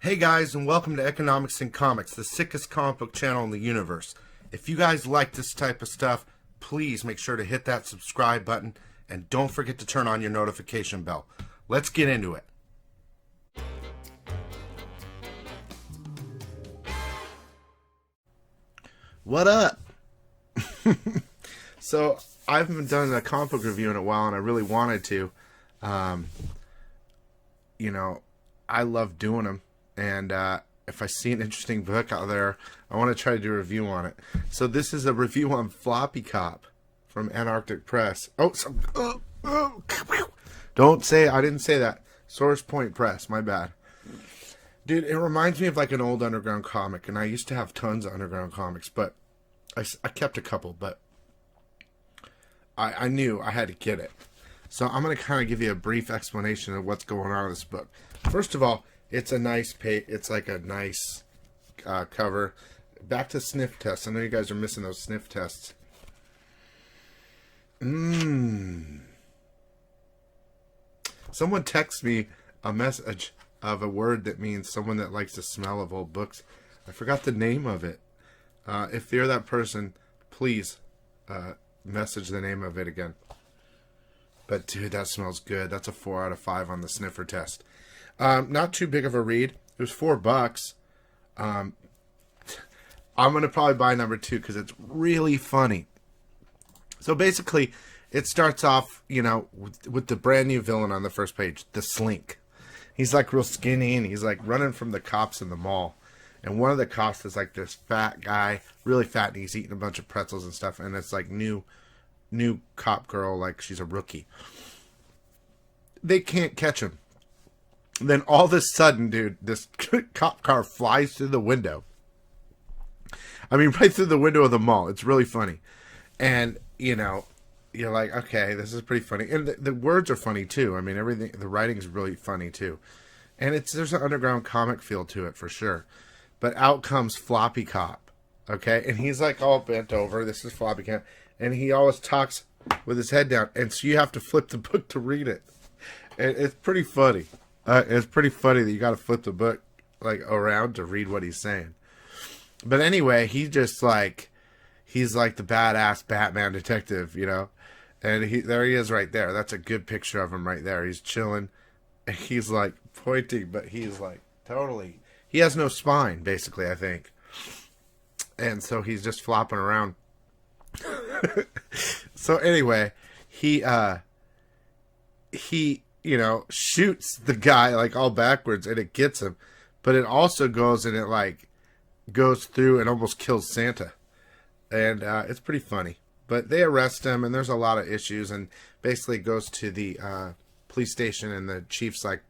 Hey guys, and welcome to Economics and Comics, the sickest comic book channel in the universe. If you guys like this type of stuff, please make sure to hit that subscribe button and don't forget to turn on your notification bell. Let's get into it. What up? So, I haven't done a comic book review in a while, and I really wanted to. I love doing them. And if I see an interesting book out there, I want to try to do a review on it. So this is a review on Floppy Cop from Antarctic Press. Don't say, I didn't say that. Source Point Press, my bad. Dude, it reminds me of like an old underground comic, and I used to have tons of underground comics, but I kept a couple, but I knew I had to get it. So I'm going to kind of give you a brief explanation of what's going on in this book. First of all, it's a nice page. It's like a nice cover. Back to sniff tests. I know you guys are missing those sniff tests. Someone texted me a message of a word that means someone that likes the smell of old books. I forgot the name of it. If you're that person, please message the name of it again. But dude, that smells good. That's a 4 out of 5 on the sniffer test. Not too big of a read. It was $4. I'm gonna probably buy number 2 because it's really funny. So basically, it starts off, with the brand new villain on the first page, the Slink. He's like real skinny and he's like running from the cops in the mall. And one of the cops is like this fat guy, really fat, and he's eating a bunch of pretzels and stuff. And it's like new cop girl, like she's a rookie. They can't catch him. Then all of a sudden, dude, this cop car flies through the window. I mean, right through the window of the mall. It's really funny. And, you're like, okay, this is pretty funny. And the words are funny, too. I mean, the writing's really funny, too. And there's an underground comic feel to it, for sure. But out comes Floppy Cop, okay? And he's, like, all bent over. This is Floppy Cop. And he always talks with his head down. And so you have to flip the book to read it. And it's pretty funny. It's pretty funny that you got to flip the book like around to read what he's saying. But anyway, he's like the badass Batman detective, And there he is right there. That's a good picture of him right there. He's chilling. And he's like pointing, but he's like totally. He has no spine, basically, I think. And so he's just flopping around. So anyway, he shoots the guy like all backwards and it gets him, but it also goes and it like goes through and almost kills Santa. And it's pretty funny, but they arrest him and there's a lot of issues, and basically goes to the police station, and the chief's like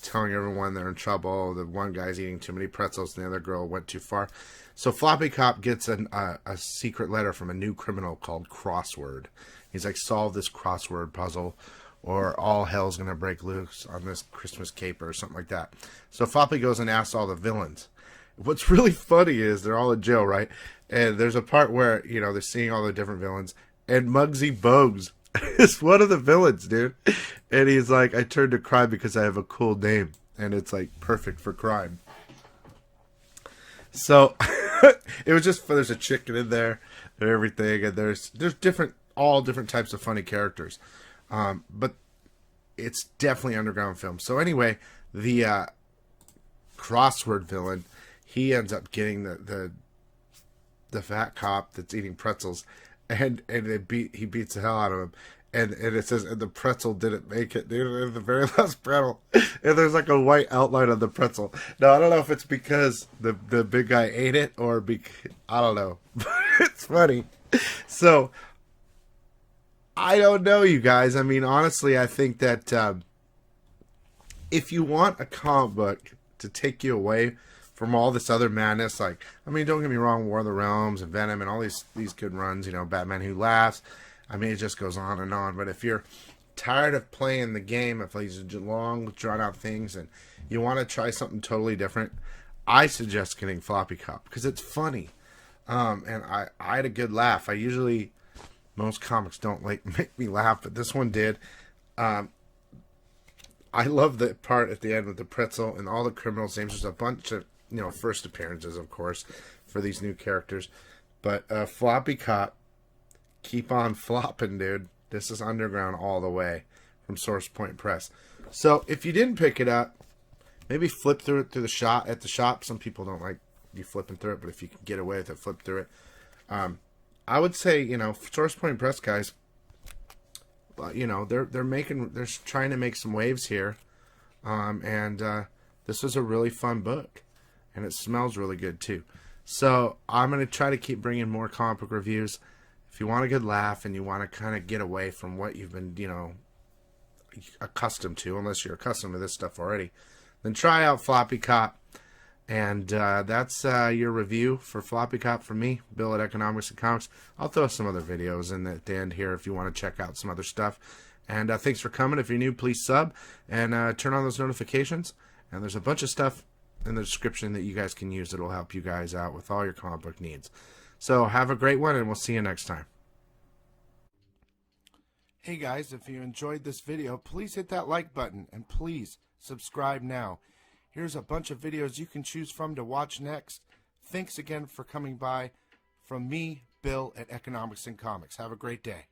telling everyone they're in trouble. The one guy's eating too many pretzels and the other girl went too far. So Floppy Cop gets a secret letter from a new criminal called Crossword. He's like, solve this crossword puzzle or all hell's going to break loose on this Christmas caper or something like that. So Floppy goes and asks all the villains. What's really funny is they're all in jail, right? And there's a part where, they're seeing all the different villains, and Muggsy Bogues is one of the villains, dude. And he's like, I turned to crime because I have a cool name, and it's like perfect for crime. So it was just, there's a chicken in there and everything, and there's all different types of funny characters. But it's definitely underground film. So anyway, the crossword villain, he ends up getting the fat cop that's eating pretzels, and he beats the hell out of him. And it says, and the pretzel didn't make it, dude, in the very last pretzel. And there's like a white outline on the pretzel. Now, I don't know if it's because the big guy ate it or I don't know. It's funny. So, I don't know, you guys. I mean, honestly, I think that if you want a comic book to take you away from all this other madness, like, I mean, don't get me wrong, War of the Realms and Venom and all these good runs, Batman Who Laughs. I mean, it just goes on and on. But if you're tired of playing the game of these long, drawn-out things and you want to try something totally different, I suggest getting Floppy Cop because it's funny. And I had a good laugh. Most comics don't make me laugh, but this one did. I love the part at the end with the pretzel and all the criminals' names. There's a bunch of, first appearances, of course, for these new characters. But Floppy Cop, keep on flopping, dude. This is underground all the way from Source Point Press. So if you didn't pick it up, maybe flip through it at the shop. Some people don't like you flipping through it, but if you can get away with it, flip through it. I would say, Source Point Press guys, they're trying to make some waves here, and this is a really fun book, and it smells really good too. So I'm gonna try to keep bringing more comic book reviews. If you want a good laugh and you want to kind of get away from what you've been, accustomed to, unless you're accustomed to this stuff already, then try out Floppy Cop. And that's your review for Floppy Cop from me, Bill at Economics and Comics. I'll throw some other videos in at the end here if you want to check out some other stuff. And thanks for coming. If you're new, please sub and turn on those notifications. And there's a bunch of stuff in the description that you guys can use that will help you guys out with all your comic book needs. So have a great one, and we'll see you next time. Hey guys, if you enjoyed this video, please hit that like button, and please subscribe now. Here's a bunch of videos you can choose from to watch next. Thanks again for coming by. From me, Bill at Economics and Comics. Have a great day.